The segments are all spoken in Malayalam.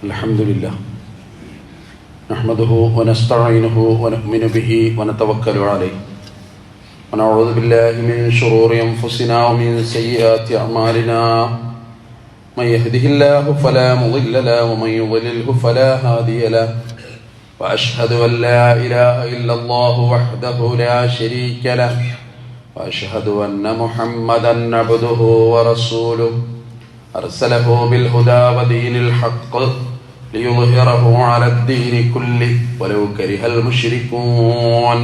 الحمد لله نحمده ونستعينه ونؤمن به ونتوكل عليه ونعوذ بالله من شرور أنفسنا ومن سيئات أعمالنا من يهده الله فلا مضل له ومن يضلله فلا هادي له وأشهد أن لا إله إلا الله وحده لا شريك له وأشهد أن محمدا عبده ورسوله أرسله بالهدى ودين الحق ليظهره على الدين كله ولو كره المشركون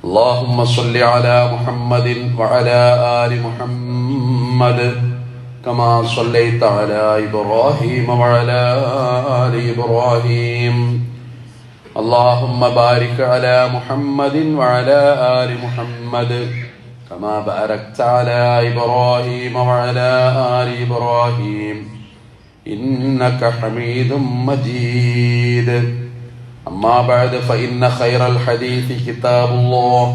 اللهم صل على محمد وعلى آل محمد كما صليت على إبراهيم وعلى آل إبراهيم اللهم بارك على محمد وعلى آل محمد كما باركت على إبراهيم وعلى آل إبراهيم إنك حميد مجيد أما بعد فإن خير الحديث كتاب الله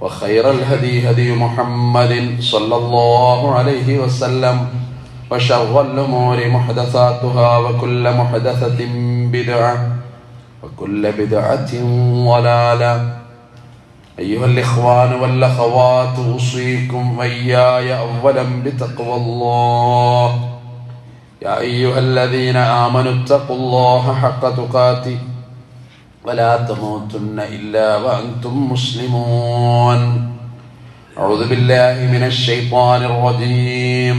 وخير الهدي هدي محمد صلى الله عليه وسلم وشر الأمور محدثاتها وكل محدثة بدعة وكل بدعة ضلالة أيها الإخوان والأخوات أوصيكم وإياي أولا بتقوى الله يا أيها الذين آمنوا اتقوا الله حق تقاته ولا تموتن إلا وأنتم مسلمون أعوذ بالله من الشيطان الرجيم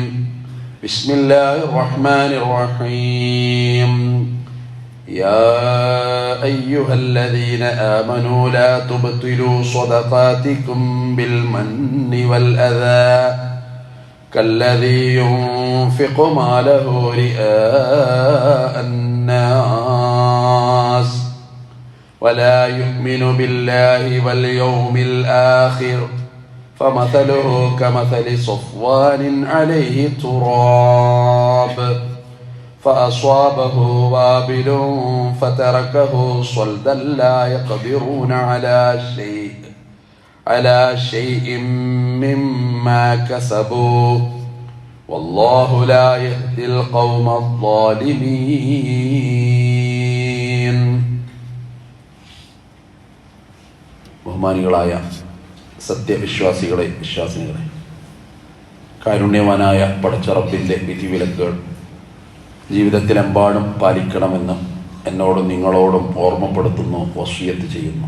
بسم الله الرحمن الرحيم يا أيها الذين آمنوا لا تبطلوا صدقاتكم بالمن والأذى كالذي ينفق ماله رئاء الناس ولا يؤمن بالله واليوم الآخر فمثله كمثل صفوان عليه تراب فأصابه وابل فتركه صلدا لا يقدرون على شيء مما كسبوا والله لا يهدي القوم الظالمين. ബഹുമാനികളായ സത്യവിശ്വാസികളെ വിശ്വാസിനികളെ, കാരുണ്യവാനായ പടച്ച റബ്ബിന്റെ വിധിവിലക്കുകൾ ജീവിതത്തിലെമ്പാടും പാലിക്കണമെന്ന് എന്നോടും നിങ്ങളോടും ഓർമ്മപ്പെടുത്തുന്നു, വസിയത്ത് ചെയ്യുന്നു.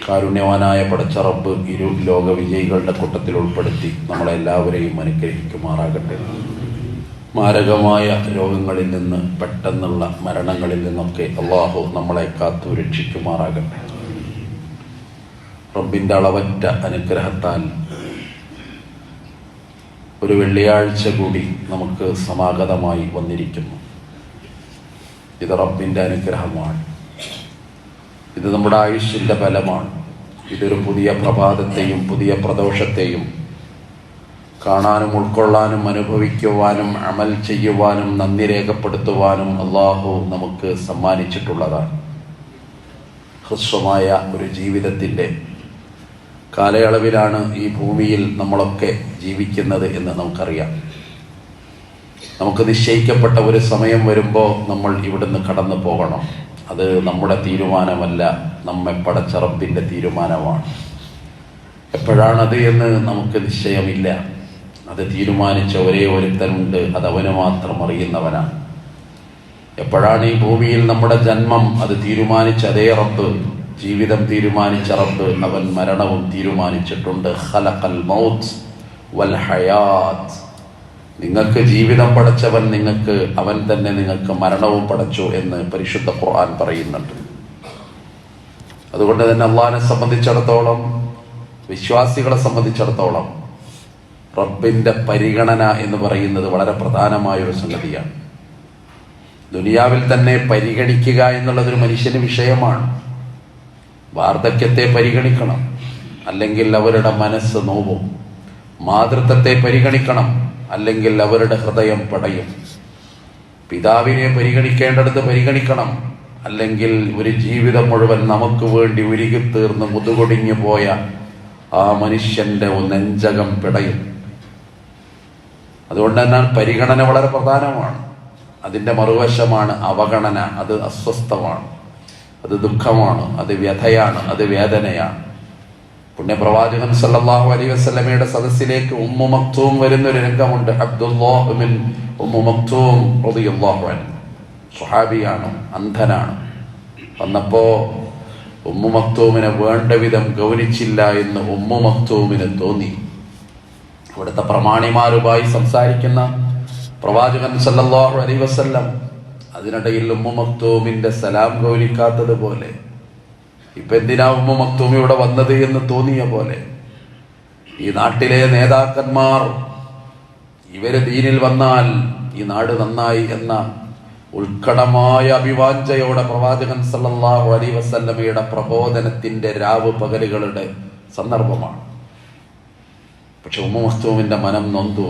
കാരുണ്യവാനായ പടച്ച റബ്ബ് ഇരു ലോക വിജയികളുടെ കൂട്ടത്തിൽ ഉൾപ്പെടുത്തി നമ്മളെല്ലാവരെയും അനുഗ്രഹിക്കുമാറാകട്ടെ. മാരകമായ രോഗങ്ങളിൽ നിന്ന്, പെട്ടെന്നുള്ള മരണങ്ങളിൽ നിന്നൊക്കെ അള്ളാഹു നമ്മളെ കാത്തു രക്ഷിക്കുമാറാകട്ടെ. റബ്ബിൻ്റെ അളവറ്റ അനുഗ്രഹത്താൽ ഒരു വെള്ളിയാഴ്ച കൂടി നമുക്ക് സമാഗതമായി വന്നിരിക്കുന്നു. ഇത് റബ്ബിൻ്റെ അനുഗ്രഹമാണ്. ഇത് നമ്മുടെ ആയുസ്സിൻ്റെ ബലമാണ്. ഇതൊരു പുതിയ പ്രഭാതത്തെയും പുതിയ പ്രദോഷത്തെയും കാണാനും ഉൾക്കൊള്ളാനും അനുഭവിക്കുവാനും അമൽ ചെയ്യുവാനും നന്ദി രേഖപ്പെടുത്തുവാനും അള്ളാഹു നമുക്ക് സമ്മാനിച്ചിട്ടുള്ളതാണ്. ഹ്രസ്വമായ ഒരു ജീവിതത്തിൻ്റെ കാലയളവിലാണ് ഈ ഭൂമിയിൽ നമ്മളൊക്കെ ജീവിക്കുന്നത് എന്ന് നമുക്കറിയാം. നമുക്ക് നിശ്ചയിക്കപ്പെട്ട ഒരു സമയം വരുമ്പോൾ നമ്മൾ ഇവിടുന്ന് കടന്നു പോകണം. അത് നമ്മുടെ തീരുമാനമല്ല, നമ്മെ പടച്ച റബ്ബിൻ്റെ തീരുമാനമാണ്. എപ്പോഴാണത് എന്ന് നമുക്ക് നിശ്ചയമില്ല. അത് തീരുമാനിച്ച ഒരേ ഒരുത്തനുണ്ട്, അത് അവന് മാത്രം അറിയുന്നവനാണ്. എപ്പോഴാണ് ഈ ഭൂമിയിൽ നമ്മുടെ ജന്മം, അത് തീരുമാനിച്ച അതേ റബ്ബ്, ജീവിതം തീരുമാനിച്ച റബ്ബ്, അവൻ മരണവും തീരുമാനിച്ചിട്ടുണ്ട്. ഖലഖൽ മൗത്ത് വൽ ഹയാത്ത്. നിങ്ങൾക്ക് ജീവിതം പടച്ചവൻ, അവൻ തന്നെ നിങ്ങൾക്ക് മരണവും പടച്ചു എന്ന് പരിശുദ്ധ ഖുർആൻ പറയുന്നുണ്ട്. അതുകൊണ്ട് തന്നെ അള്ളാഹിനെ സംബന്ധിച്ചിടത്തോളം, വിശ്വാസികളെ സംബന്ധിച്ചിടത്തോളം റബ്ബിന്റെ പരിഗണന എന്ന് പറയുന്നത് വളരെ പ്രധാനമായൊരു സംഗതിയാണ്. ദുനിയാവിൽ തന്നെ പരിഗണിക്കുക എന്നുള്ളതൊരു മനുഷ്യന് വിഷയമാണ്. വാർദ്ധക്യത്തെ പരിഗണിക്കണം, അല്ലെങ്കിൽ അവരുടെ മനസ്സ് നോവും. മാതൃത്വത്തെ പരിഗണിക്കണം, അല്ലെങ്കിൽ അവരുടെ ഹൃദയം പടയും. പിതാവിനെ പരിഗണിക്കേണ്ടടുത്ത് പരിഗണിക്കണം, അല്ലെങ്കിൽ ഒരു ജീവിതം മുഴുവൻ നമുക്ക് വേണ്ടി ഉരുകിത്തീർന്ന് മുതുകൊടിഞ്ഞു പോയ ആ മനുഷ്യന്റെ നെഞ്ചകം പിടയും. അതുകൊണ്ട് തന്നെ പരിഗണന വളരെ പ്രധാനമാണ്. അതിൻ്റെ മറുവശമാണ് അവഗണന. അത് അസ്വസ്ഥമാണ്, അത് ദുഃഖമാണ്, അത് വ്യഥയാണ്, അത് വേദനയാണ്. പുണ്യപ്രവാചകൻ സല്ലല്ലാഹു അലൈഹി വസല്ലമയുടെ സദസ്സിലേക്ക് ഉമ്മു മക്തൂം വരുന്നൊരു രംഗമുണ്ട്. അബ്ദുല്ലാഹ് ബിൻ ഉമ്മു മക്തൂം റളിയല്ലാഹു അൻഹു സ്വഹാബിയാണ്, അന്ധനാണ്. വന്നപ്പോ ഉമ്മു മക്തൂമിനെ വേണ്ട വിധം ഗൗനിച്ചില്ല എന്ന് ഉമ്മു മക്തൂമിന് തോന്നി. ഇവിടുത്തെ പ്രമാണിമാരുമായി സംസാരിക്കുന്ന പ്രവാചകൻ സല്ലല്ലാഹു അലൈഹി വസല്ലം അതിനിടയിൽ ഉമ്മു മക്തൂമിന്റെ സലാം ഗൗനിക്കാത്തത് പോലെ, ഇപ്പൊ എന്തിനാ ഉമ്മു മക്തൂം ഇവിടെ വന്നത് എന്ന് തോന്നിയ പോലെ, ഈ നാട്ടിലെ നേതാക്കന്മാർ ഇവര് ദീനിൽ വന്നാൽ ഈ നാട് നന്നായി എന്ന ഉത്കടമായ അഭിവാഞ്ചയോടെ പ്രവാചകൻ സല്ലല്ലാഹു അലൈഹി വസല്ലമയുടെ പ്രബോധനത്തിന്റെ രാവ് പകലുകളുടെ സന്ദർഭമാണ്. പക്ഷെ ഉമ്മു മക്തൂമിന്റെ മനം നൊന്തു.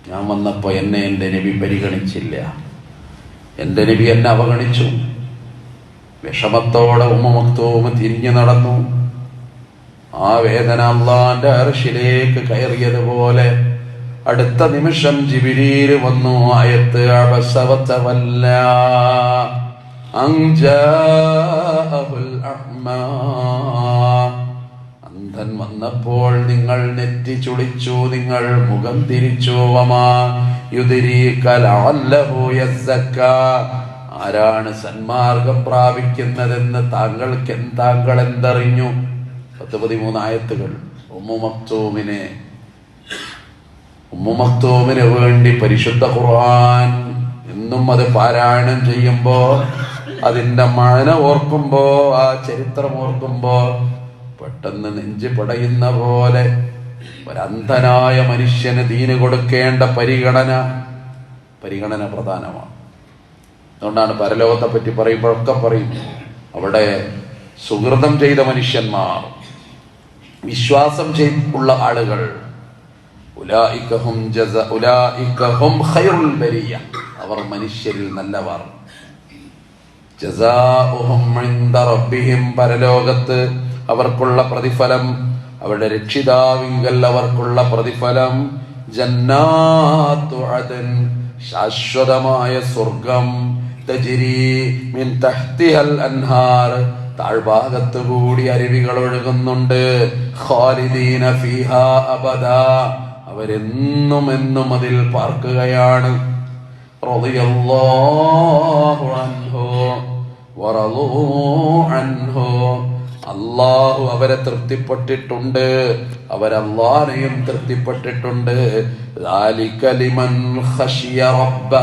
ഞാൻ വന്നപ്പോ എന്നെ എൻ്റെ നബി പരിഗണിച്ചില്ല, എൻ്റെ നബി എന്നെ അവഗണിച്ചു. വിഷമത്തോടെ ഉമ്മു മക്തൂം തിരിഞ്ഞു നടന്നു. ആ വേദന അല്ലാഹുവിന്റെ അർശിലേക്ക് കയറിയതുപോലെ അടുത്ത നിമിഷം ജിബ്രീൽ വന്നു. ആയത്ത് അബസ വതവല്ല അൻ ജാഅഹുൽ അഹ്മാ. അന്ധൻ വന്നപ്പോൾ നിങ്ങൾ നെറ്റി ചുളിച്ചു, നിങ്ങൾ മുഖം തിരിച്ചു. വമാ യുദ്രീക ലഅല്ലഹു യസ്സക്ക. ആരാണ് സന്മാർഗം പ്രാപിക്കുന്നതെന്ന് താങ്കൾ എന്തറിഞ്ഞു? 13 ആയത്തുകൾ ഉമ്മു മക്തൂമിന് വേണ്ടി പരിശുദ്ധ ഖുർആൻ എന്നും അത് പാരായണം ചെയ്യുമ്പോ അതിന്റെ മഴ ഓർക്കുമ്പോ, ആ ചരിത്രം ഓർക്കുമ്പോ പെട്ടെന്ന് നെഞ്ച് പടയുന്ന പോലെ ഒരന്ധനായ മനുഷ്യന് ദീന് കൊടുക്കേണ്ട പരിഗണന പ്രധാനമാണ്. അതുകൊണ്ടാണ് പരലോകത്തെ പറ്റി പറയുമ്പോഴൊക്കെ പറയും, അവിടെ സുഹൃതം ചെയ്ത മനുഷ്യന്മാർ, വിശ്വാസം ഉള്ള ആളുകൾ, അവർ മനുഷ്യരിൽ നല്ലവർ. ജസാഉഹും ഇൻദ റബ്ബിഹിം, പരലോകത്ത് അവർക്കുള്ള പ്രതിഫലം, അവരുടെ രക്ഷിതാവിങ്കൽ അവർക്കുള്ള പ്രതിഫലം ജന്നാത്തു അദൻ, ശാശ്വതമായ സ്വർഗം. തജ്രി മിൻ തഹ്തിഹൽ അൻഹാർ, താഴ്ഭാഗത്ത് കൂടി അരുവികൾ ഒഴുകുന്നുണ്ട്. ഖാലിദീന ഫീഹാ അബദാ, അവരെന്നും എന്നും അതിൽ പാർക്കുകയാണ്. റളിയല്ലാഹു അൻഹു വറളൂ അൻഹു, അല്ലാഹു അവരെ തൃപ്തിപ്പെട്ടിട്ടുണ്ട്, അവരല്ലാഹുവിനെയും തൃപ്തിപ്പെട്ടിട്ടുണ്ട്. ദാലിക ലിമൻ ഖശിയ റബ്ബ,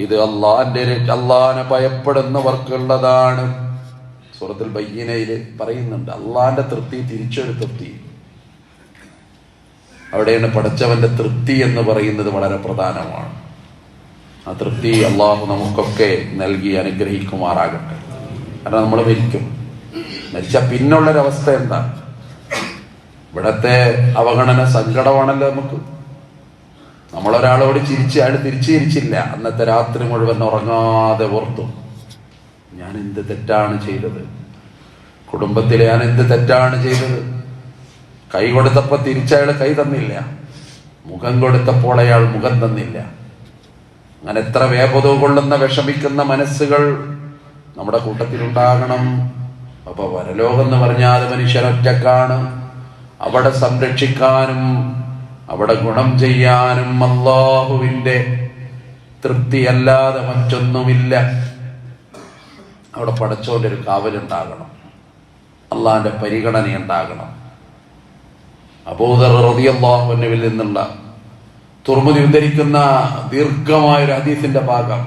ഇത് അല്ലാഹുവിനെ ഭയപ്പെടുന്നവർക്കുള്ളതാണ്. സൂറത്തുൽ ബയ്യിനയിൽ പറയുന്നുണ്ട് അള്ളാന്റെ തൃപ്തി തിരിച്ചൊരു തൃപ്തി. അവിടെയാണ് പടച്ചവന്റെ തൃപ്തി എന്ന് പറയുന്നത് വളരെ പ്രധാനമാണ്. ആ തൃപ്തി അള്ളാഹു നമുക്കൊക്കെ നൽകി അനുഗ്രഹിക്കുമാറാകട്ടെ. കാരണം നമ്മൾ മരിച്ച പിന്നുള്ളൊരവസ്ഥ എന്താ? ഇവിടത്തെ അവഗണന സങ്കടമാണല്ലോ നമുക്ക്. നമ്മളൊരാളോട് അയാൾ തിരിച്ചു ചിരിച്ചില്ല, അന്നത്തെ രാത്രി മുഴുവൻ ഉറങ്ങാതെ ഓർത്തു, ഞാൻ എന്ത് തെറ്റാണ് ചെയ്തത്, കുടുംബത്തിലെ ഞാൻ എന്ത് തെറ്റാണ് ചെയ്തത്. കൈ കൊടുത്തപ്പോ തിരിച്ചയാൾ കൈ തന്നില്ല, മുഖം കൊടുത്തപ്പോൾ അയാൾ മുഖം തന്നില്ല. അങ്ങനെ എത്ര വേപത കൊള്ളുന്ന വിഷമിക്കുന്ന മനസ്സുകൾ നമ്മുടെ കൂട്ടത്തിലുണ്ടാകണം. അപ്പൊ പരലോകം എന്ന് പറഞ്ഞാൽ മനുഷ്യനൊറ്റക്കാണ്. അവിടെ സംരക്ഷിക്കാനും അവിടെ ഗുണം ചെയ്യാനും അല്ലാഹുവിന്റെ തൃപ്തിയല്ലാതെ മറ്റൊന്നുമില്ല. അവിടെ പടച്ചോന്റെ ഒരു കാവലുണ്ടാകണം, അള്ളാഹിന്റെ പരിഗണനയുണ്ടാകണം. അബൂദർ റളിയല്ലാഹു അൻഹുവിൽ നിന്നുള്ള തുർമുദി ഉദ്ധരിക്കുന്ന ദീർഘമായൊരു ഹദീസിന്റെ ഭാഗം,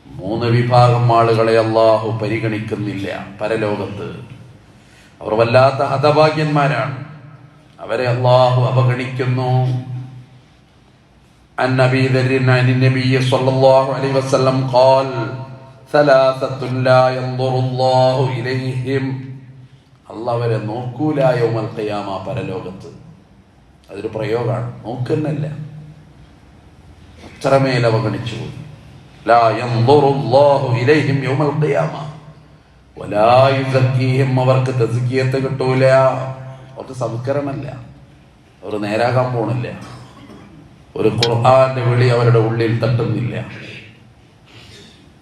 3 വിഭാഗം ആളുകളെ അള്ളാഹു പരിഗണിക്കുന്നില്ല പരലോകത്ത്. അവർ വല്ലാത്ത ഹതഭാഗ്യന്മാരാണ്, അവരെ അള്ളാഹു അവഗണിക്കുന്നു. عن أبي ذر عن النبي صلى الله عليه وسلم قال ثلاثة لا ينظر الله إليهم, അള്ളാഹു അവരെ നോക്കൂല യൗമൽ ഖിയാമ, പരലോകത്ത്. അതൊരു പ്രയോഗമാണ്, നോക്കുന്നല്ല, അത്രമേൽ അവഗണിച്ചു. ലാ യൻദുറുല്ലാഹു ഇലൈഹിം യൗമൽ ഖിയാമ വലാ യുസക്കീഹിം, അവർക്ക് തസ്കിയത്ത് കിട്ടൂല, അവർക്ക് സംസ്കരണമല്ല, അവർ നേരാകാൻ പോണില്ല. ഒരു ഖുർആന്റെ വിളി അവരുടെ ഉള്ളിൽ തട്ടുന്നില്ല.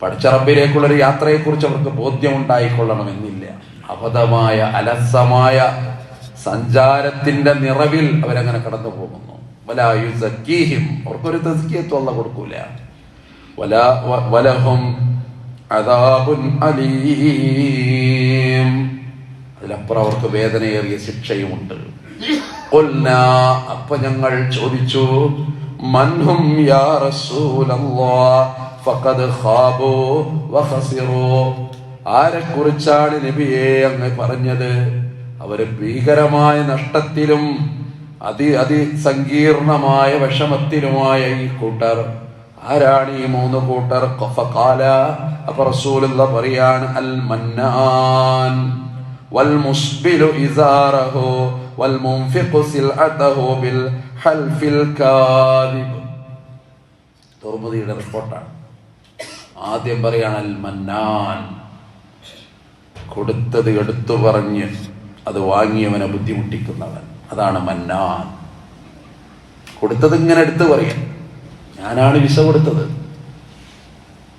പഠിച്ച റബ്ബിലേക്കുള്ളൊരു യാത്രയെക്കുറിച്ച് അവർക്ക് ബോധ്യമുണ്ടായിക്കൊള്ളണമെന്നില്ല. അബദ്ധമായ അലസമായ സഞ്ചാരത്തിന്റെ നിറവിൽ അവരങ്ങനെ കടന്നു പോകുന്നു. വലാ യുസക്കീഹിം, അവർക്കൊരു തസ്കിയത്തും അല്ലാഹു കൊടുക്കൂല. വലഹും അദാബുൻ അലീം, അതിലപ്പുറം അവർക്ക് വേദനയേറിയ ശിക്ഷയുമുണ്ട്. ഖുൽനാ, അപ്പൊ ഞങ്ങൾ ചോദിച്ചു, മൻഹും യാ റസൂലല്ലാഹ് ഫഖദ് ഖാബു വഖസിറു, ആരെക്കുറിച്ചാണ് നബിയെ അങ്ങ് പറഞ്ഞത്? അവര് ഭീകരമായ നഷ്ടത്തിലും അതിസങ്കീർണമായ വിഷമത്തിലുമായ ഈ കൂട്ടർ. ആരാണ് ഈ മൂന്ന് കൂട്ടർ? ഫഖാല, അപ്പൊ റസൂലുള്ളാഹി പറയാണ്, അൽ മന്നാൻ വൽ മുസ്ബിലു ഇസാറഹു വൽ മുൻഫിഖു സിൽഅതഹു ബിൽ ഹൽഫിൽ കാദിബ്. തുർമുദിയുടെ റിപ്പോർട്ടാണ്. ആദ്യം പറയാണ് അൽ മന്നാൻ, കൊടുത്തത് എടുത്തു പറഞ്ഞ് അത് വാങ്ങിയവനെ ബുദ്ധിമുട്ടിക്കുന്നവൻ, അതാണ് മന്നാൻ. കൊടുത്തത് ഇങ്ങനെ എടുത്തു പറയാം, ഞാനാണ് വിസ കൊടുത്തത്,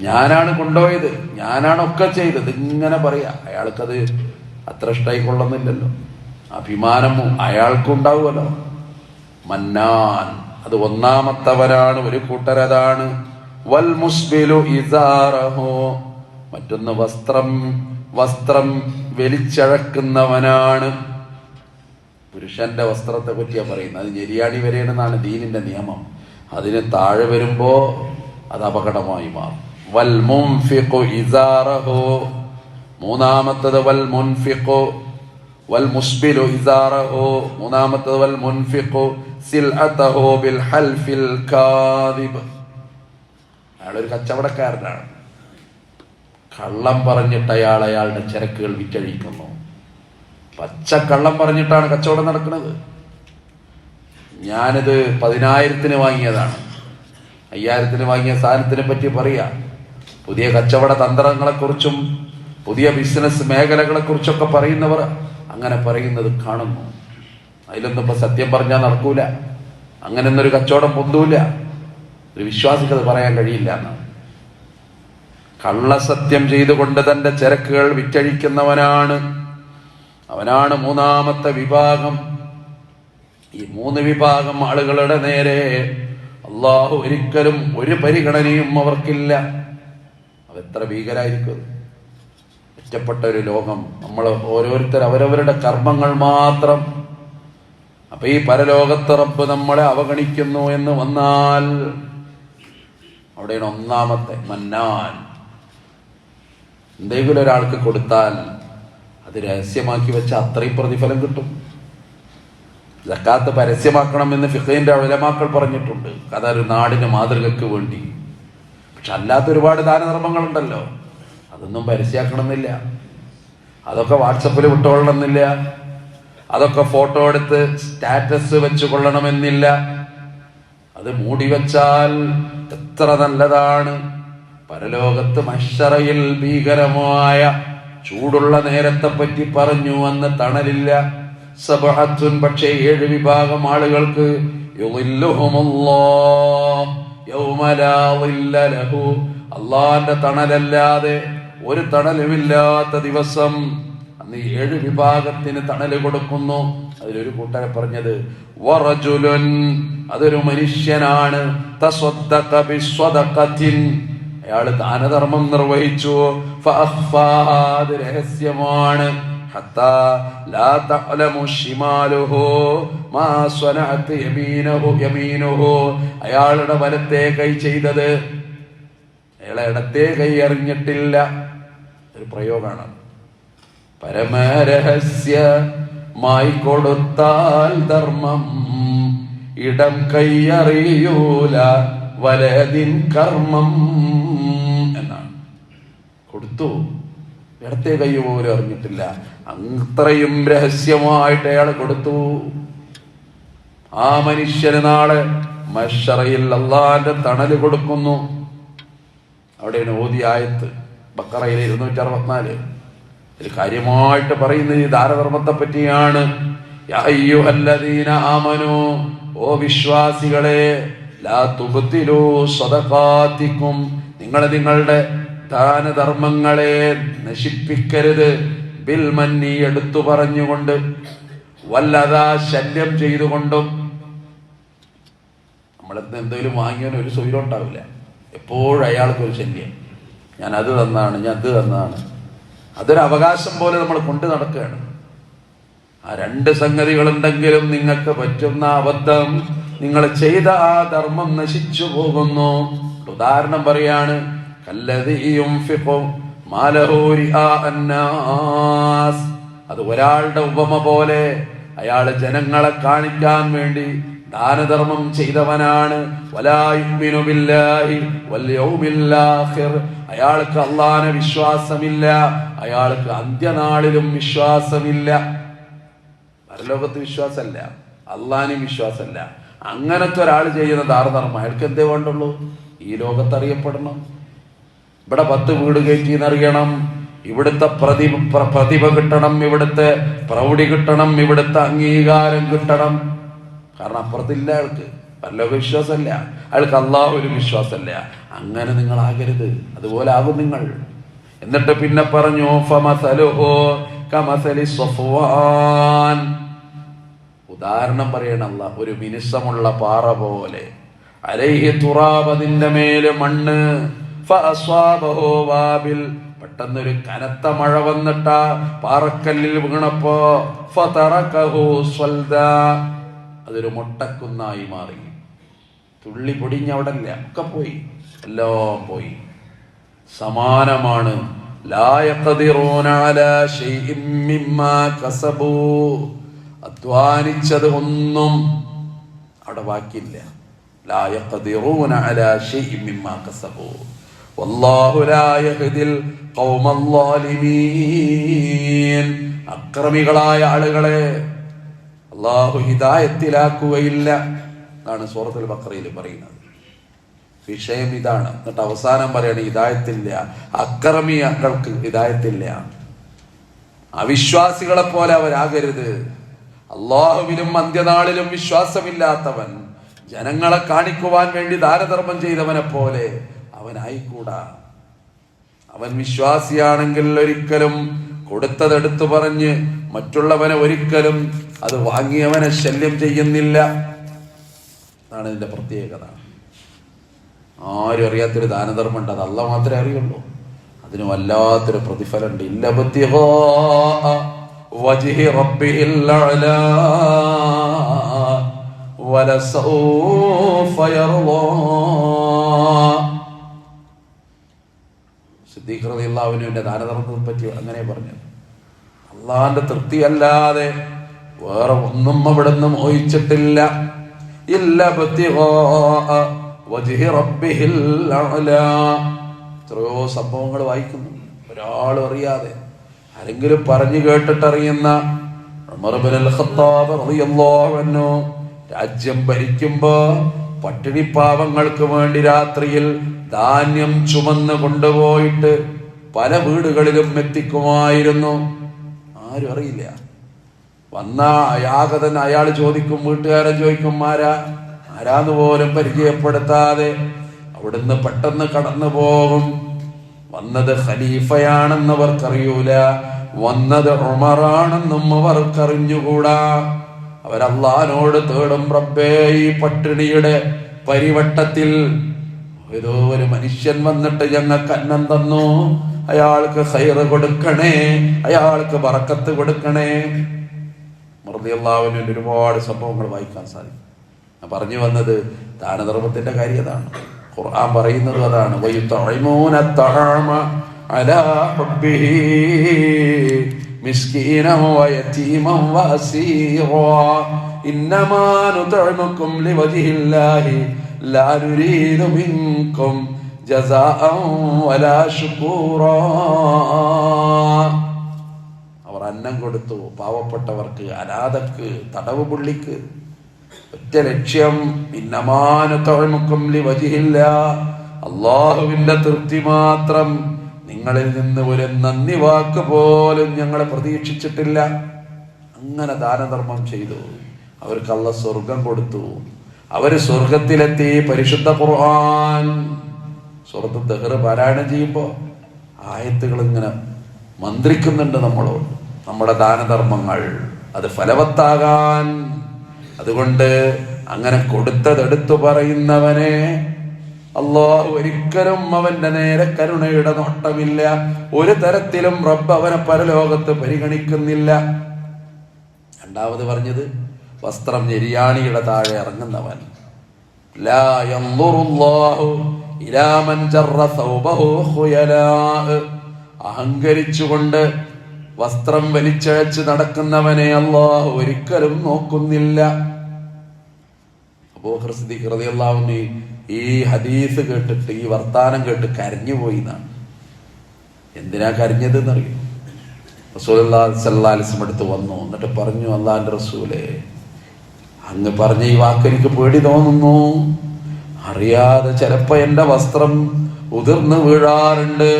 ഞാനാണ് കൊണ്ടുപോയത്, ഞാനാണൊക്കെ ചെയ്തത്, ഇങ്ങനെ പറയാ. അയാൾക്കത് അത്ര ഇഷ്ടമായിക്കൊള്ളുന്നില്ലല്ലോ, അഭിമാനം അയാൾക്കുണ്ടാവുമല്ലോ. മന്നാൻ, അത് ഒന്നാമത്തവരാണ്. ഒരു കൂട്ടരതാണ്. വൽ മുസ്ബിലു ഇസാറഹു, മറ്റൊന്ന് വസ്ത്രം വലിച്ചഴക്കുന്നവനാണ്. പുരുഷന്റെ വസ്ത്രത്തെ പറ്റിയാ പറയുന്നത്. അത് ഞെരിയാണി വരെയെന്നാണ് ദീനിന്റെ നിയമം. അതിന് താഴെ വരുമ്പോ അത് അപകടമായി മാറും. വൽ മുൻഫിഖു ഇസാറഹു, മൂന്നാമത്തത് വൽ മുൻഫിഖു വൽ മുസ്ബിലു ഇസാറഹു, മൂന്നാമത്തത് വൽ മുൻഫിഖു സിൽഅതഹു ബിൽ ഹൽഫിൽ കാദിബ്. അയാളൊരു കച്ചവടക്കാരനാണ്. കള്ളം പറഞ്ഞിട്ട് അയാളുടെ ചരക്കുകൾ വിറ്റഴിക്കുന്നു. പച്ചക്കള്ളം പറഞ്ഞിട്ടാണ് കച്ചവടം നടക്കുന്നത്. ഞാനിത് 10,000-ന് വാങ്ങിയതാണ്, 5,000-ന് വാങ്ങിയ സാധനത്തിനെ പറ്റി പറയാം. പുതിയ കച്ചവട തന്ത്രങ്ങളെക്കുറിച്ചും പുതിയ ബിസിനസ് മേഖലകളെക്കുറിച്ചൊക്കെ പറയുന്നവർ അങ്ങനെ പറയുന്നത് കാണുന്നു. അതിലൊന്നും ഇപ്പൊ സത്യം പറഞ്ഞാൽ നടക്കൂല, അങ്ങനെയൊന്നൊരു കച്ചവടം പൊന്തൂല. ഒരു വിശ്വാസിക്കത് പറയാൻ കഴിയില്ല എന്നാണ്. കള്ളസത്യം ചെയ്തുകൊണ്ട് തന്റെ ചരക്കുകൾ വിറ്റഴിക്കുന്നവനാണ്, അവനാണ് മൂന്നാമത്തെ വിഭാഗം. ഈ 3 വിഭാഗം ആളുകളുടെ നേരെ അള്ളാഹു ഒരിക്കലും ഒരു പരിഗണനയും അവർക്കില്ല. അതെത്ര ഭീകരായിരിക്കും. ഒറ്റപ്പെട്ട ഒരു ലോകം. നമ്മൾ ഓരോരുത്തർ അവരവരുടെ കർമ്മങ്ങൾ മാത്രം. അപ്പൊ ഈ പരലോകത്ത് റബ്ബ് നമ്മളെ അവഗണിക്കുന്നു എന്ന് വന്നാൽ അവിടെയാണ് ഒന്നാമത്തെ മന്നാൻ. എന്തെങ്കിലും ഒരാൾക്ക് കൊടുത്താൽ അത് രഹസ്യമാക്കി വെച്ച അത്രയും പ്രതിഫലം കിട്ടും. സക്കാത്ത് പരസ്യമാക്കണമെന്ന് ഫിഖഹിന്റെ ഉലമാക്കൾ പറഞ്ഞിട്ടുണ്ട്, അതൊരു നാടിന് മാതൃകക്ക് വേണ്ടി. പക്ഷെ അല്ലാത്ത ഒരുപാട് ദാനധർമ്മങ്ങളുണ്ടല്ലോ, അതൊന്നും പരസ്യമാക്കണമെന്നില്ല, അതൊക്കെ വാട്സപ്പിൽ വിട്ടുകൊള്ളണമെന്നില്ല, അതൊക്കെ ഫോട്ടോ എടുത്ത് സ്റ്റാറ്റസ് വെച്ച് കൊള്ളണമെന്നില്ല. അത് മൂടി വെച്ചാൽ എത്ര നല്ലതാണ്. പരലോകത്ത് മഹ്ശറയിൽ ഭീകരമായ ചൂടുള്ള നേരത്തെ പറ്റി പറഞ്ഞു. അന്ന് തണലില്ല. സബഹത്തുൻ, പക്ഷേ 7 വിഭാഗം ആളുകൾക്ക് അള്ളാന്റെ തണലല്ലാതെ ഒരു തണലുമില്ലാത്ത ദിവസം അന്ന് 7 വിഭാഗത്തിന് തണല് കൊടുക്കുന്നു. അതിലൊരു കൂട്ടരെ പറഞ്ഞത് വറജുലുൻ, അതൊരു മനുഷ്യനാണ്. തസ്വദ്ദഖ ബിസ്വദഖത്തിൻ, അയാൾ ദാനധർമ്മം നിർവഹിച്ചു. ഫഅഖ്ഫാഹാ, അത് രഹസ്യമാണ്. ഹത്താ ലാ തഅലമു ശിമാലുഹു മാ സ്വനഅത് യമീനുഹു, അയാളുടെ വലത്തെ കൈ ചെയ്തത് അയാളെ ഇടത്തെ കൈ അറിഞ്ഞിട്ടില്ല. ഒരു പ്രയോഗമാണ്. പരമരഹസ്യമായി കൊടുത്താൽ ധർമ്മം ഇടം കൈ അറിയൂല വലതിൻ കർമ്മം എന്നാണ്. കൊടുത്തു, ഇടത്തെ കൈ പോലും അറിഞ്ഞിട്ടില്ല. അത്രയും രഹസ്യമായിട്ട് അയാൾ കൊടുത്തു. ആ മനുഷ്യന് നാളെ മഹ്ശറയിൽ അള്ളാന്റെ തണല് കൊടുക്കുന്നു. അവിടെയാണ് ഓതി ആയത്ത് ബഖറയിലെ 264. ഇതിൽ കാര്യമായിട്ട് പറയുന്നത് ഈ ദാനധർമ്മത്തെ പറ്റിയാണ്. യാ അയ്യുഹല്ലദീന ആമനൂ, ഓ വിശ്വാസികളെ, ലാ തുബ്തിലൂ സദഖാതികും, നിങ്ങളുടെ ദാനധർമ്മങ്ങളെ നശിപ്പിക്കരുത്. ബിൽ മന്നി, എടുത്തു പറഞ്ഞുകൊണ്ട്, വല്ലതാ, ശല്യം ചെയ്തുകൊണ്ടും. നമ്മളെന്ന് എന്തെങ്കിലും വാങ്ങിയവന് ഒരു സ്വൈരം ഉണ്ടാവില്ല. എപ്പോഴും അയാൾക്കൊരു ശല്യം. ഞാൻ അത് തന്നാണ്, ഞാൻ അത് തന്നാണ്. അതൊരു അവകാശം പോലെ നമ്മൾ കൊണ്ടു നടക്കുകയാണ്. ആ രണ്ട് സംഗതികളുണ്ടെങ്കിലും നിങ്ങൾക്ക് പറ്റുന്ന അബദ്ധം, നിങ്ങൾ ചെയ്ത ആ ധർമ്മം നശിച്ചു പോകുന്നു. ഉദാഹരണം പറയാണ്, അത് ഒരാളുടെ ഉപമ പോലെ. അയാൾ ജനങ്ങളെ കാണിക്കാൻ വേണ്ടി ദാനധർമ്മം ചെയ്തവനാണ്. വലാ യുമിനു ബില്ലാഹി വൽ യൗമിൽ ആഖിർ, അയാൾക്ക് അല്ലാഹുവിനെ വിശ്വാസമില്ല, അയാൾക്ക് അന്ത്യനാളിലും വിശ്വാസമില്ല. പരലോകത്ത് വിശ്വാസമല്ല, അള്ളാഹിനും വിശ്വാസമല്ല. അങ്ങനത്തെ ഒരാൾ ചെയ്യുന്ന ദാനധർമ്മം അയാൾക്ക് എന്തേ വേണ്ടുള്ളൂ? ഈ ലോകത്ത് അറിയപ്പെടണം, ഇവിടെ 10 വീട് കയറ്റിയെന്നറിയണം, ഇവിടുത്തെ പ്രതിഭ കിട്ടണം, ഇവിടുത്തെ പ്രൗഢി കിട്ടണം, ഇവിടുത്തെ അംഗീകാരം കിട്ടണം. കാരണം അപ്പുറത്തില്ല അയാൾക്ക്, പരലോക വിശ്വാസമല്ല, അയാൾക്ക് അള്ളാഹുവിനും വിശ്വാസമല്ല. അങ്ങനെ നിങ്ങൾ ആകരുത്, അതുപോലെ ആകും നിങ്ങൾ. എന്നിട്ട് പിന്നെ പറഞ്ഞു, ഫമസലുഹു കമസലി സ്വഫ്വാൻ, ഉദാഹരണം പറയണം അല്ലാഹ്, ഒരു മിനുസമുള്ള പാറ പോലെ. അലൈഹി തുറാബ്, അതിന്റെ മേല് മണ്ണ്. ഫഅസ്വാബഹു വാബിൽ, പെട്ടെന്നൊരു കനത്ത മഴ വന്നിട്ട പാറക്കല്ലിൽ വീണപ്പോ ഫതറകഹു സ്വൽദാ, അതൊരു മൊട്ടക്കുന്നായി മാറി. തുള്ളി പൊടിഞ്ഞവിടല്ല, ഒക്കെ പോയി, എല്ലാം പോയി. സമാനമാണ്, ലാ യഖദിറൂന അലാ ശൈഇൻ മിമ്മാ കസബൂ, അധ്വാനിച്ചത് ഒന്നും അവിടെ ബാക്കിയില്ല. ലാ യഖദിറൂന അലാ ശൈഇൻ മിമ്മാ കസബൂ വല്ലാഹു ലാ യഹ്ദിൽ ഖൗമൽ ളാലിമീൻ, അക്രമികളായ ആളുകളെ അല്ലാഹു ഹിദായത്തിലാക്കുകയില്ല എന്നാണ് സൂറത്തുൽ ബഖറയിൽ പറയുന്നത്. വിഷയം ഇതാണ്. എന്നിട്ട് അവസാനം പറയണ ഹിദായത്തില്ല, അക്രമികൾക്ക് ഹിദായത്തില്ല. അവിശ്വാസികളെ പോലെ അവരാകരുത്. അള്ളാഹുവിലും അന്ത്യനാളിലും വിശ്വാസമില്ലാത്തവൻ, ജനങ്ങളെ കാണിക്കുവാൻ വേണ്ടി ദാനധർമ്മം ചെയ്തവനെ പോലെ അവനായിക്കൂടാ. അവൻ വിശ്വാസിയാണെങ്കിൽ ഒരിക്കലും കൊടുത്തതെടുത്തു പറഞ്ഞ് മറ്റുള്ളവനെ ഒരിക്കലും അത് വാങ്ങിയവനെ ശല്യം ചെയ്യുന്നില്ല. അതാണ് ഇതിന്റെ പ്രത്യേകത. ആരും അറിയാത്തൊരു ദാനധർമ്മം ഉണ്ട്, അത് അല്ലാഹ് മാത്രമേ അറിയുള്ളൂ. അതിന് വല്ലാത്തൊരു പ്രതിഫലമുണ്ട്. ഇല്ല ബത്തിഗാ വജ്ഹി റബ്ബിൽ അഅ്ലാ വലസൗഫ യർളാ. സിദ്ദീഖ് റളിയല്ലാഹു അൻഹുവിന്റെ ദാനധർമ്മത്തെ പറ്റി അങ്ങനെ പറഞ്ഞത്, അള്ളാഹിന്റെ തൃപ്തി അല്ലാതെ വേറെ ഒന്നും അവിടുന്ന് മോഹിച്ചിട്ടില്ല. ഇല്ല ബത്തിഗാ വജ്ഹി റബ്ബിൽ അഅ്ലാ. എത്രയോ സംഭവങ്ങൾ വായിക്കുന്നു, ഒരാളും അറിയാതെ, ആരെങ്കിലും പറഞ്ഞു കേട്ടിട്ടറിയുന്ന. ഉമർ ഇബ്നുൽ ഖത്താബ് റളിയല്ലാഹു അൻഹു രാജ്യം ഭരിക്കുമ്പോ പട്ടിണി പാവങ്ങൾക്ക് വേണ്ടി രാത്രിയിൽ ധാന്യം ചുമന്ന് കൊണ്ടുപോയിട്ട് പല വീടുകളിലും എത്തിക്കുമായിരുന്നു. ആരും അറിയില്ല. വന്ന യാഗതൻ അയാൾ ചോദിക്കും, വീട്ടുകാരൻ ചോദിക്കും, ആരാന്ന് പോലും പരിചയപ്പെടുത്താതെ അവിടുന്ന് പെട്ടെന്ന് കടന്നു പോകും. വന്നത് ഖലീഫയാണെന്ന് അവർക്കറിയൂല, വന്നത് ഉമറാണെന്നും അവർക്കറിഞ്ഞുകൂടാ. അവരല്ലാഹുവിനോട് തേടും, റബ്ബേ, ഈ പട്ടിണിയുടെ പരിവട്ടത്തിൽ ഏതോ ഒരു മനുഷ്യൻ വന്നിട്ട് ഞങ്ങൾക്ക് അന്നം തന്നു, അയാൾക്ക് ഖൈറ് കൊടുക്കണേ, അയാൾക്ക് ബറക്കത്ത് കൊടുക്കണേ. റളിയല്ലാഹുവിന്റെ ഒരുപാട് സംഭവങ്ങൾ വായിക്കാൻ സാധിക്കും. ഞാൻ പറഞ്ഞു വന്നത് ദാനധർമ്മത്തിന്റെ കാര്യം അതാണ്. ഖുർആൻ പറയുന്നത് അതാണ്. വയുതഇമൂന അത്അമ അലാ ഹുബ്ബിഹി മിസ്കീനൻ വയതീമൻ വഅസീറാ ഇന്നമാ നുതഇമുകും ലിവജ്ഹില്ലാഹി ലാ നുരീദു മിൻകും ജസാഅൻ വലാ ശുകൂറാ. അവർ അന്നം കൊടുത്തു പാവപ്പെട്ടവർക്ക്, അനാഥക്ക്, തടവ് പുള്ളിക്ക്. ഒറ്റ ലക്ഷ്യം, ഇന്നമാനുതഇമുകും ലിവജ്ഹില്ലാഹ്, അല്ലാഹുവിന്റെ തൃപ്തി മാത്രം. നിങ്ങളിൽ നിന്ന് ഒരു നന്ദി വാക്ക് പോലും ഞങ്ങൾ പ്രതീക്ഷിച്ചിട്ടില്ല. അങ്ങനെ ദാനധർമ്മം ചെയ്തു, അവർക്ക് അല്ലാഹ് സ്വർഗം കൊടുത്തു. അവര് സ്വർഗത്തിലെത്തി. പരിശുദ്ധ ഖുർആൻ സൂറത്ത് ദഹ്ർ പാരായണം ചെയ്യുമ്പോ ആയത്തുകൾ ഇങ്ങനെ മന്ത്രിക്കുന്നുണ്ട് നമ്മളോട്. നമ്മുടെ ദാനധർമ്മങ്ങൾ അത് ഫലവത്താകാൻ. അതുകൊണ്ട് അങ്ങനെ കൊടുത്തതെടുത്തു പറയുന്നവനെ അല്ലാഹു ഒരിക്കലും അവന്റെ നേരെ കരുണയുടെ നോട്ടമില്ല. ഒരു തരത്തിലും റബ്ബ് അവനെ പരലോകത്ത് പരിഗണിക്കുന്നില്ല. രണ്ടാമത് പറഞ്ഞത് വസ്ത്രം ഞെരിയാണിയുടെ താഴെ ഇറങ്ങുന്നവൻ. ലാ യൻദുറുല്ലാഹു ഇലാ മൻ ജറ സൗബഹു ഖുയലാ. അഹങ്കരിച്ചുകൊണ്ട് വസ്ത്രം വലിച്ചഴച്ച് നടക്കുന്നവനെ അല്ലാഹു ഒരിക്കലും നോക്കുന്നില്ല. അബൂബക്കർ സിദ്ദീഖ് റളിയല്ലാഹു അൻഹു ഈ ഹദീസ് കേട്ടിട്ട്, ഈ വർത്താനം കേട്ട് കരഞ്ഞുപോയി എന്നാണ്. എന്തിനാ കരഞ്ഞത് എന്നറിയോ? റസൂലുള്ളാഹി സ്വല്ലല്ലാഹു അലൈഹി വസല്ലം അടുത്ത് വന്നു. എന്നിട്ട് പറഞ്ഞു, അല്ലാഹുവിന്റെ റസൂലേ, അങ്ങ് പറഞ്ഞ ഈ വാക്ക് എനിക്ക് പേടി തോന്നുന്നു. അറിയാതെ ചിലപ്പോ എന്റെ വസ്ത്രം ഉതിർന്നു വീഴാറുണ്ട്.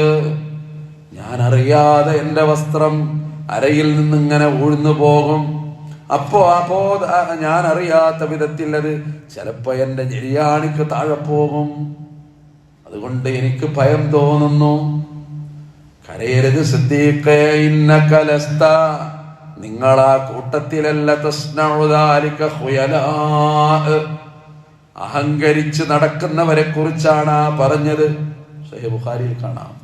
ഞാൻ അറിയാതെ എന്റെ വസ്ത്രം അരയിൽ നിന്നിങ്ങനെ ഊഴ്ന്നു പോകും. അപ്പോ ഞാൻ അറിയാത്ത വിധത്തിൽ അത് ചിലപ്പോ എന്റെ ഞെരിയാണിക്ക് താഴെ പോകും. അതുകൊണ്ട് എനിക്ക് ഭയം തോന്നുന്നു. കരയരുത് സിദ്ദീഖേ, ഇന്നക ലസ്ത, നിങ്ങളാ കൂട്ടത്തിലല്ല. തസ്നഉ ദാലിക ഖുയലാ, അഹങ്കരിച്ച് നടക്കുന്നവരെ കുറിച്ചാണ് പറഞ്ഞത്. സഹീഹ് ബുഖാരിയിൽ കാണാം.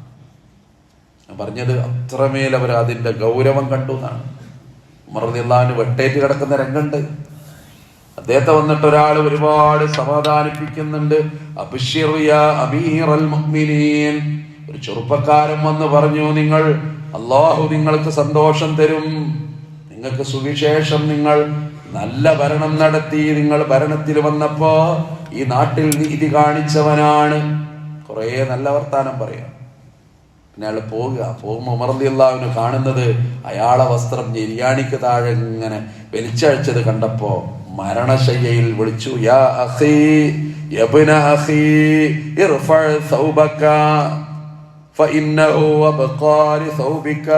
പറഞ്ഞത് അത്രമേൽ അവർ അതിന്റെ ഗൗരവം കണ്ടു എന്നാണ്. ഉമർ റളിയല്ലാഹു അൻഹു വെട്ടേറ്റ് കിടക്കുന്ന രംഗമുണ്ട്. അദ്ദേഹത്തെ വന്നിട്ട് ഒരാൾ ഒരുപാട് സമാധാനിപ്പിക്കുന്നുണ്ട്. അബ്ശിർ യാ അമീറൽ മുഅ്മിനീൻ, ഒരു ചെറുപ്പക്കാരൻ വന്ന് പറഞ്ഞു, അല്ലാഹു നിങ്ങൾക്ക് സന്തോഷം തരും. നിങ്ങൾക്ക് സുവിശേഷം, നിങ്ങൾ നല്ല ഭരണം നടത്തി. നിങ്ങൾ ഭരണത്തിൽ വന്നപ്പോ ഈ നാട്ടിൽ നീതി കാണിച്ചവനാണ്. കുറെ നല്ല വർത്താനം പറയാം. പിന്നെ അയാൾ പോകുമ്പോ ഉമർ റളിയല്ലാഹു അൻഹു കാണുന്നത് അയാളെ വസ്ത്രം ഞെരിയാണിക്ക് താഴെ ഇങ്ങനെ വലിച്ചഴിച്ചത് കണ്ടപ്പോ മരണശയ്യയിൽ വിളിച്ചു, യാ അഖീ യബ്ന അഖീ ഇർഫഅ സൗബക ഫഇന്നഹു അബ്ഖാ ലിസൗബിക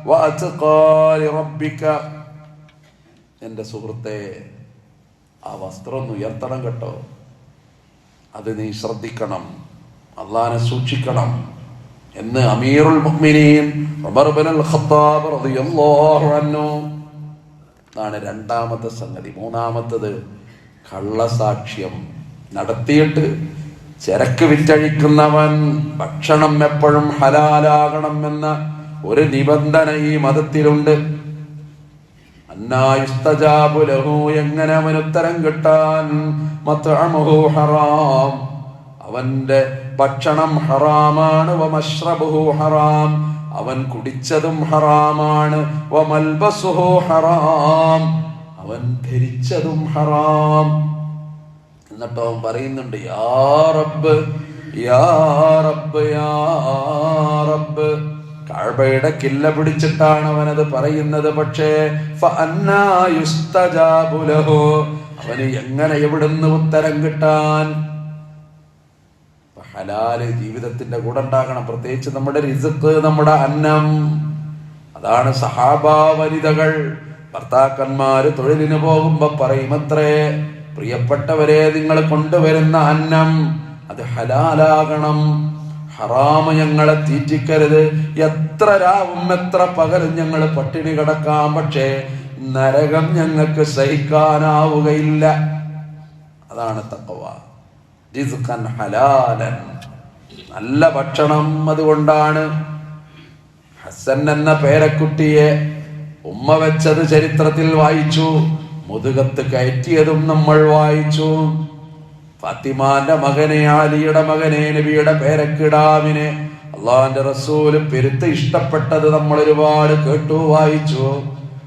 വഅത്ഖാ ലിറബ്ബിക. എന്റെ സുഹൃത്തെ, ആ വസ്ത്രം ഒന്ന് ഉയർത്തണം കേട്ടോ. അത് നീ ശ്രദ്ധിക്കണം, അള്ളാഹനെ സൂക്ഷിക്കണം എന്ന് അമീറുൽ മുഅ്മിനീൻ ഉമർ ഇബ്നുൽ ഖത്താബ് റളിയല്ലാഹു അൻഹു. അതാണ് രണ്ടാമത്തെ സംഗതി. മൂന്നാമത്തത് കള്ളസാക്ഷ്യം നടത്തിയിട്ട് ചരക്ക് വിറ്റഴിക്കുന്നവൻ. ഭക്ഷണം എപ്പോഴും ഹലാലാകണം എന്ന ഒരു നിബന്ധന ഈ മതത്തിലുണ്ട്. അന്നാ യുസ്തജാബു ലഹു, എങ്ങനെ അവന് ഉത്തരം കിട്ടാൻ? മത്അമുഹു ഹറാം, അവന്റെ ഭക്ഷണം ഹറാമാണ്. വമശ്റബുഹു ഹറാം, അവൻ കുടിച്ചതും ഹറാമാണ്. വമൽബസുഹു ഹറാം, അവൻ ധരിച്ചതും ഹറാം. എന്നിട്ട് അവൻ പറയുന്നുണ്ട്, യാ റബ്ബ് യാ റബ്ബ് യാ റബ്ബ്. കഅബയുടെ കില്ല പിടിച്ചിട്ടാണ് അവനത് പറയുന്നത്. പക്ഷേ ഫഅന്നാ യുസ്തജാബു ലഹു, അവന് എങ്ങനെ എവിടുന്ന് ഉത്തരം കിട്ടാൻ? ഹലാല് ജീവിതത്തിന്റെ കൂടെ ഉണ്ടാകണം. പ്രത്യേകിച്ച് നമ്മുടെ റിസ്ക്, നമ്മുടെ അന്നം. അതാണ് സഹാബാ വനിതകൾ ഭർത്താക്കന്മാര് തൊഴിലിന് പോകുമ്പോ പറയുമത്രേ, പ്രിയപ്പെട്ടവരെ, നിങ്ങൾ കൊണ്ടുവരുന്ന അന്നം അത് ഹലാലാകണം. ഹറാമ് ഞങ്ങളെ തീറ്റിക്കരുത്. എത്ര രാവും എത്ര പകലും ഞങ്ങൾ പട്ടിണി കിടക്കാം, പക്ഷേ നരകം ഞങ്ങൾക്ക് സഹിക്കാനാവുകയില്ല. അതാണ് തഖ്വ. റിസ്ഖൻ ഹലാലൻ, നല്ല ഭക്ഷണം. അതുകൊണ്ടാണ് ഹസൻ എന്ന പേരക്കുട്ടിയെ ഉമ്മ വെച്ചത് ചരിത്രത്തിൽ വായിച്ചു. മുതുകത്ത് കയറ്റിയതും നമ്മൾ വായിച്ചു. ഫാത്തിമാന്റെ മകനെ, ആലിയുടെ മകനെ, നബിയുടെ പേരക്കിടാവിനെ അള്ളാന്റെ റസൂല് പെരുത്ത് ഇഷ്ടപ്പെട്ടത് നമ്മൾ ഒരുപാട് കേട്ടു, വായിച്ചു.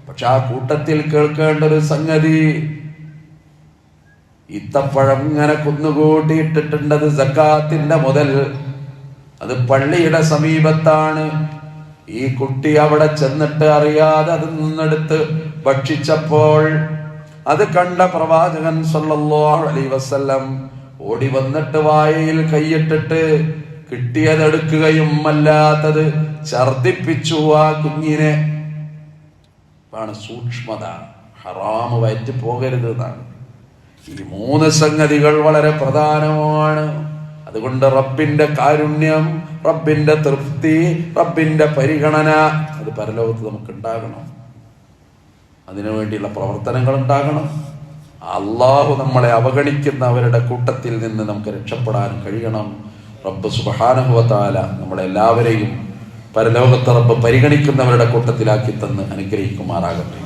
പക്ഷെ ആ കൂട്ടത്തിൽ കേൾക്കേണ്ട ഒരു സംഗതി, ഈത്തപ്പഴം ഇങ്ങനെ കുന്നുകൂട്ടിയിട്ടിട്ടുണ്ടത് സക്കാത്തിന്റെ മുതൽ. അത് പള്ളിയുടെ സമീപത്താണ്. ഈ കുട്ടി അവിടെ ചെന്നിട്ട് അറിയാതെ അത് നിന്നെടുത്ത് ഭക്ഷിച്ചപ്പോൾ അത് കണ്ട പ്രവാചകൻ സല്ലല്ലാഹു അലൈഹി വസല്ലം ഓടി വന്നിട്ട് വായയിൽ കൈയിട്ടിട്ട് കിട്ടിയതെടുക്കുകയും അല്ലാത്തത് ഛർദിപ്പിച്ചു ആ കുഞ്ഞിനെ. ആണ് സൂക്ഷ്മത. ഹറാമ് വയറ്റി പോകരുത് എന്നാണ്. ഈ 3 സംഗതികൾ വളരെ പ്രധാനമാണ്. അതുകൊണ്ട് റബ്ബിന്റെ കാരുണ്യം, റബ്ബിന്റെ തൃപ്തി, റബ്ബിന്റെ പരിഗണന അത് പരലോകത്ത് നമുക്ക് ഉണ്ടാകണം. അതിനുവേണ്ടിയുള്ള പ്രവർത്തനങ്ങൾ ഉണ്ടാകണം. അള്ളാഹു നമ്മളെ അവഗണിക്കുന്നവരുടെ കൂട്ടത്തിൽ നിന്ന് നമുക്ക് രക്ഷപ്പെടാൻ കഴിയണം. റബ്ബ് സുബ്ഹാനഹു വ തആല നമ്മളെല്ലാവരെയും പരലോകത്ത് റബ്ബ് പരിഗണിക്കുന്നവരുടെ കൂട്ടത്തിലാക്കി തന്ന് അനുഗ്രഹിക്കുമാറാകട്ടെ.